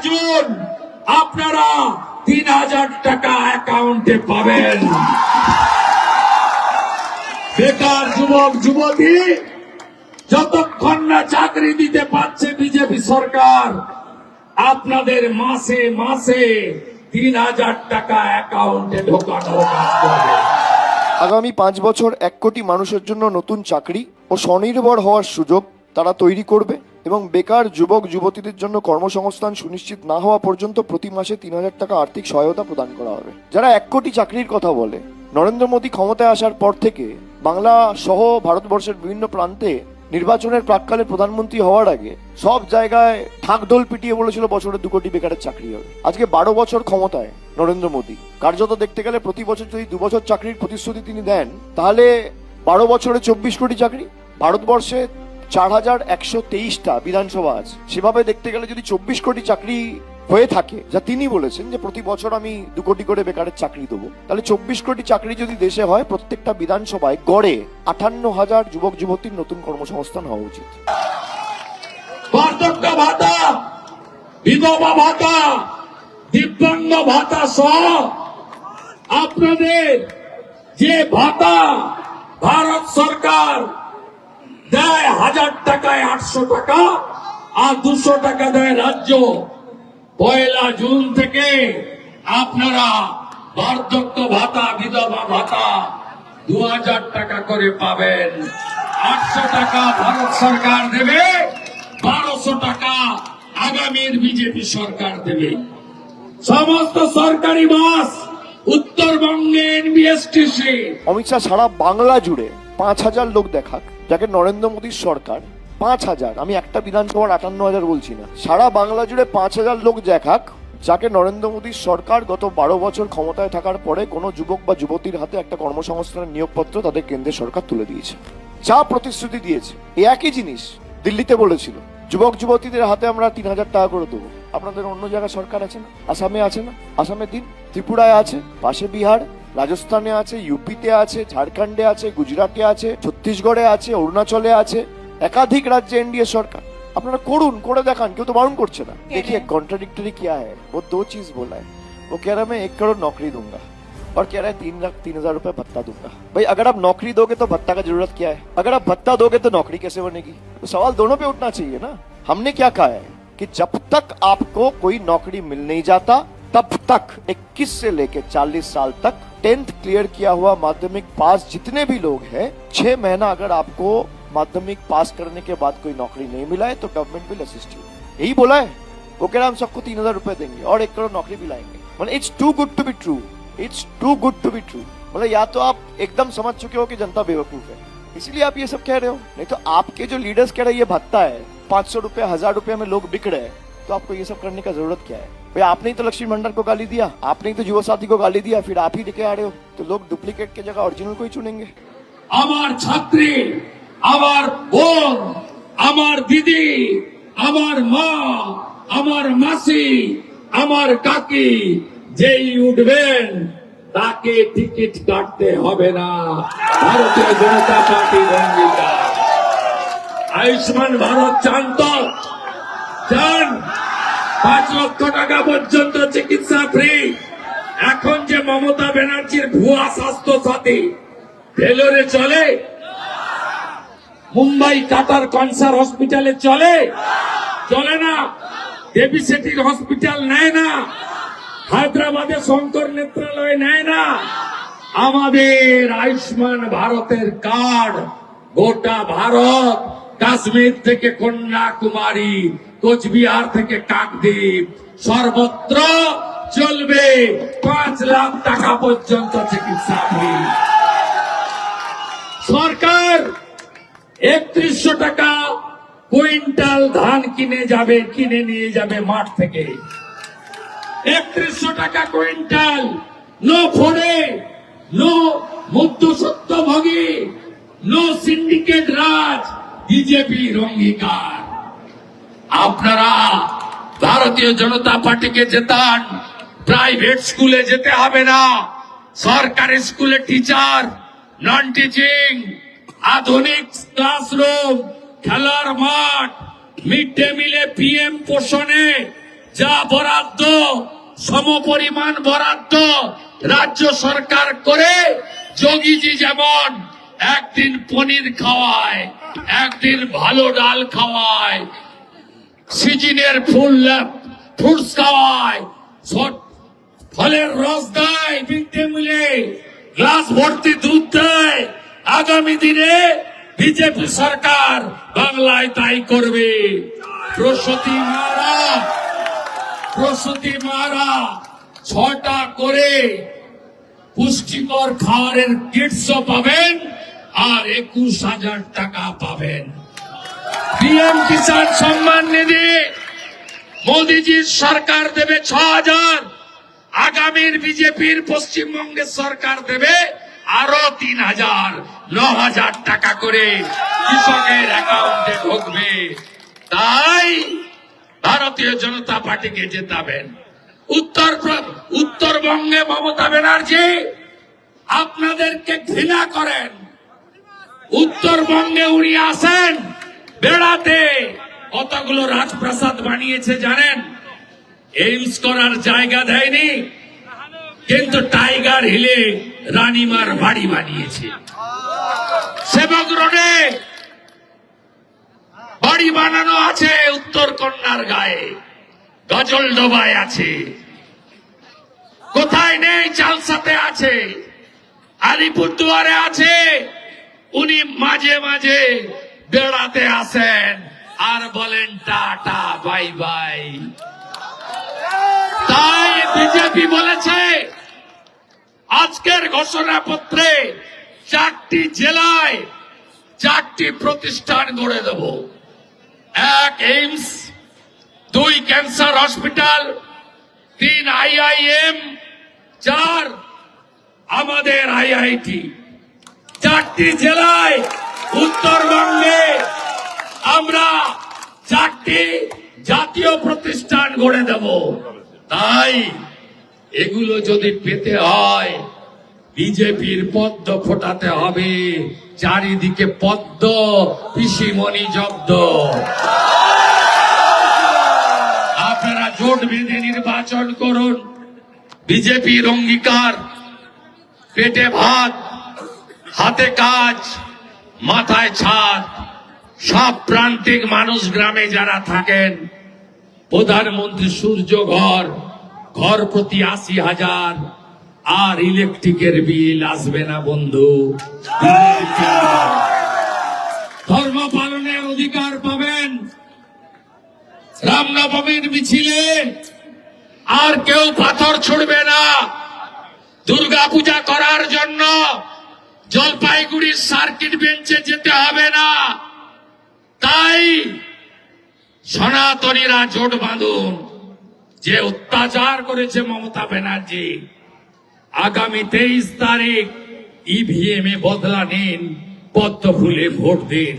June আপনারা 3000 টাকা অ্যাকাউন্টে পাবেন। বেকার যুবক যুবতী যতক্ষণ না চাকরি দিতে পারছে বিজেপি সরকার, আপনাদের মাসে মাসে 3000 টাকা অ্যাকাউন্টে ঢোকানোর কাজ করবে। আগামী 5 বছর 1 কোটি মানুষের জন্য নতুন চাকরি ও স্বনির্ভর হওয়ার সুযোগ তারা তৈরি করবে এবং বেকার যুবক যুবতীদের জন্য কর্মসংস্থান সুনিশ্চিত না হওয়া পর্যন্ত প্রতি মাসে 3000 টাকা আর্থিক সহায়তা প্রদান করা হবে। যারা 1 কোটি চাকরির কথা বলে, নরেন্দ্র মোদী ক্ষমতায় আসার পর থেকে বাংলা সহ ভারতবর্ষের বিভিন্ন প্রান্তে নির্বাচনের প্রাক্কালে প্রধানমন্ত্রী হওয়ার আগে সব জায়গায় ঢাকঢোল পিটিয়ে বলেছিল বছরে 2 কোটি বেকারের চাকরি হবে। আজকে 12 বছর ক্ষমতায় নরেন্দ্র মোদী, কার্যত দেখতে গেলে প্রতি বছর যদি 2 বছর চাকরির প্রতিশ্রুতি তিনি দেন, তাহলে 12 বছরে 24 কোটি চাকরি। ভারতবর্ষে 4123টা বিধানসভা আছে, সেভাবে দেখতে গেলে যদি 24 কোটি চাকরি হয়ে থাকে, যা তিনি বলেছেন যে প্রতি বছর আমি 2 কোটি করে বেকারের চাকরি দেবো, তাহলে 24 কোটি চাকরি যদি দেশে হয়, প্রত্যেকটা বিধানসভায় গড়ে 58,000 যুবক যুবতীর নতুন কর্মসংস্থান হওয়া উচিত। বার্ধক্য ভাতা, বিধবা ভাতা, দিব্যাঙ্গ ভাতা সহ আপনাদের যে ভাতা ভারত সরকার দেয় 1000 টাকায় 800 টাকা আর 200 টাকা দেয় রাজ্য, 1 জুন থেকে আপনারা বার্ধক্য ভাতা, বিধবা ভাতা 2000 টাকা করে পাবেন। 800 টাকা ভারত সরকার দেবে, 1200 টাকা আগামীর বিজেপি সরকার দেবে। সমস্ত সরকারি বাস উত্তরবঙ্গে এনবিএসটিসি। অমিত শাহ সারা বাংলা জুড়ে 5000 লোক দেখাক, যাকে নরেন্দ্র মোদীর সরকার 5000, আমি একটা বিধানসভার 58,000 বলছি না, সারা বাংলা জুড়ে 5000 লোক দেখাক যাকে নরেন্দ্র মোদীর সরকার গত 12 বছর ক্ষমতায় থাকার পরে কোনো যুবক বা যুবতীর হাতে একটা কর্মসংস্থানের নিয়োগপত্র তাদের কেন্দ্রের সরকার তুলে দিয়েছে। যা প্রতিশ্রুতি দিয়েছে এই একই জিনিস দিল্লিতে বলেছিল, যুবক যুবতীদের হাতে আমরা 3000 টাকা করে দেবো। আপনাদের অন্য জায়গায় সরকার আছে না? আসামে আছে না? আসামে দিন। ত্রিপুরায় আছে, পাশে বিহার, রাজস্থানে আছে, ইউপিতে আছে, ঝাড়খণ্ডে আছে, গুজরাটে আছে, ছত্তিশগড়ে আছে, অরুণাচলে আছে, একাধিক রাজ্যে এনডিএ সরকার। আপনারা করুন, করে দেখান, কেউ তো বারণ করছে না। देखिए कॉन्ट्राडिक्टरी क्या है, वो 2 चीज बोला है। वो कह रहा है मैं 1 करोड़ नौकरी दूंगा और कह रहा है 3,03,000 रुपए भत्ता दूंगा। भाई अगर आप नौकरी दोगे तो भत्ता का जरूरत क्या है? अगर आप भत्ता दोगे तो नौकरी कैसे बनेगी? तो सवाल दोनों पे उठना चाहिए ना। हमने क्या कहा है कि जब तक आपको कोई नौकरी मिल नहीं जाता, तब तक 21 से लेके 40 साल तक 10th क्लियर किया हुआ माध्यमिक पास जितने भी लोग हैं, 6 महीना अगर आपको माध्यमिक पास करने के बाद कोई नौकरी नहीं मिला है तो गवर्नमेंट विल असिस्ट यू। यही बोला है। वो कह रहा हम सबको 3000 रुपए देंगे और 1 करोड़ नौकरी भी लाएंगे। मतलब it's too good to be true, it's too good to be true. मतलब या तो आप एकदम समझ चुके हो कि जनता बेवकूफ है, इसीलिए आप ये सब कह रहे हो, नहीं तो आपके जो लीडर्स कह रहे हैं ये भत्ता है, 500 रुपए 1000 रुपए में लोग बिक रहे हैं, तो आपको ये सब करने का जरूरत क्या है? भाई आपने ही तो लक्ष्मी भंडार को गाली दिया, आपने ही तो युवा साथी को गाली दिया, फिर आप ही लेके आ रहे हो, तो लोग डुप्लीकेट की जगह ओरिजिनल को ही चुनेंगे। আমার ছাত্রী, আমার বোন, আমার দিদি, আমার মা, আমার মাসি, আমার কাকি যেই উঠবেন তাকে টিকিট কাটতে হবে না। ভারতীয় জনতা পার্টি অঙ্গীকার। আয়ুষ্মান ভারত চান তো চান, 5 লক্ষ টাকা পর্যন্ত চিকিৎসা ফ্রি। এখন যে মমতা ব্যানার্জির ভুয়া স্বাস্থ্য সাথী ভেলোরে চলে, মুম্বাই টাটার ক্যান্সার হসপিটালে চলে, চলে না। দেবী সেটির হসপিটাল নেয় না, হায়দ্রাবাদে শঙ্কর নেত্রালয় নেয় না। আমাদের আয়ুষ্মান ভারতের কার্ড গোটা ভারত, কাশ্মীর থেকে কন্যাকুমারী, কোচবিহার থেকে কাকদ্বীপ, সর্বত্র চলবে। 5 লাখ টাকা পর্যন্ত চিকিৎসা ফ্রি। সরকার 3100 টাকা কুইন্টাল ধান কিনে নিয়ে যাবে মাঠ থেকে। 3100 টাকা কুইন্টাল। নো ফোড়ে, নো মধ্যস্বত্বভোগী, নো সিন্ডিকেট রাজ, বিজেপির অঙ্গীকার। আপনারা ভারতীয় জনতা পার্টিকে জেতান, প্রাইভেট স্কুলে যেতে হবে না, সরকারি স্কুলে টিচার, নন টিচিং, আধুনিক ক্লাসরুম, খেলার মাঠ, মিড ডে মিলে পিএম পোষণে যা বরাদ্দ সমপরিমাণ বরাদ্দ রাজ্য সরকার করে যোগীজি যেমন একদিন পনির খাওয়ায়, একদিন ভালো ডাল খাওয়ায়, সিজনের ফ্রুটস খাওয়ায়, ফলের রস দেয়, মিড ডে মিলে গ্লাস ভর্তি দুধ দেয়। আগামী দিনে বিজেপি সরকার বাংলায় তাই করবে। প্রসূতি মারা 6টা করে পুষ্টিকর খাবারের কিটসও পাবেন আর 21,000 টাকা পাবেন। পিএম কিষাণ সম্মান নিধি মোদিজির সরকার দেবে 6,000, আগামীর বিজেপির পশ্চিমবঙ্গের সরকার দেবে আরো 3,000, 9,000 টাকা করে কৃষকের অ্যাকাউন্টে ঢুকবে। তাই ভারতীয় জনতা পার্টিকে জেতাবেন। উত্তরবঙ্গে মমতা ব্যানার্জি আপনাদেরকে ঘৃণা করেন। উত্তরবঙ্গে উনি আসেন বেড়াতে, কতগুলো রাজপ্রাসাদ বানিয়েছে জানেন? এইমস করার জায়গা দেয়নি, কিন্তু টাইগার হিলে রানীমার বাড়ি বানিয়েছে। সেবক রোডে বাড়ি বানানো আছে, উত্তর কন্যার গায়ে গজলডোবায় আছে, কোথায় নেই চালসাতে আছে, আলিপুরদুয়ারে আছে। উনি মাঝে মাঝে বেড়াতে আসেন আর বলেন টাটা বাই বাই। তাই বিজেপি বলেছে আজকের ঘোষণাপত্রে 4টি জেলায় 4টি প্রতিষ্ঠান গড়ে দেব। 1 এইমস, 2 ক্যান্সার হসপিটাল, 3 IIM, 4 আমাদের IIT। 4টি জেলায় উত্তরবঙ্গে আমরা 4টি জাতীয় প্রতিষ্ঠান গড়ে দেব। তাই এগুলো যদি পেতে হয় বিজেপির পদ্ম ফোটাতে হবে। চারিদিকে পদ্ম, পিসিমণি জব্দ। আপনারা জোট বেঁধে নির্বাচন করুন। বিজেপির অঙ্গীকার পেটে ভাত, হাতে কাজ, মাথায় ছাদ। সব প্রান্তিক মানুষ গ্রামে যারা থাকেন, প্রধানমন্ত্রী সূর্য ঘর প্রতি 80,000, আর ইলেকট্রিকের বিল আসবে না বন্ধু। ধর্ম পালনের অধিকার পাবেন। রামনবমীর মিছিলে আর কেউ পাথর ছুড়বে না। দুর্গাপূজা করার জন্য জলপাইগুড়ির সার্কিট বেঞ্চে যেতে হবে না। তাই সনাতনীরা জোট বাঁধুন। যে অত্যাচার করেছে মমতা ব্যানার্জি, আগামী 23 তারিখ ইভিএম এ বদলা নিন, পদ্ম ফুলে ভোট দিন।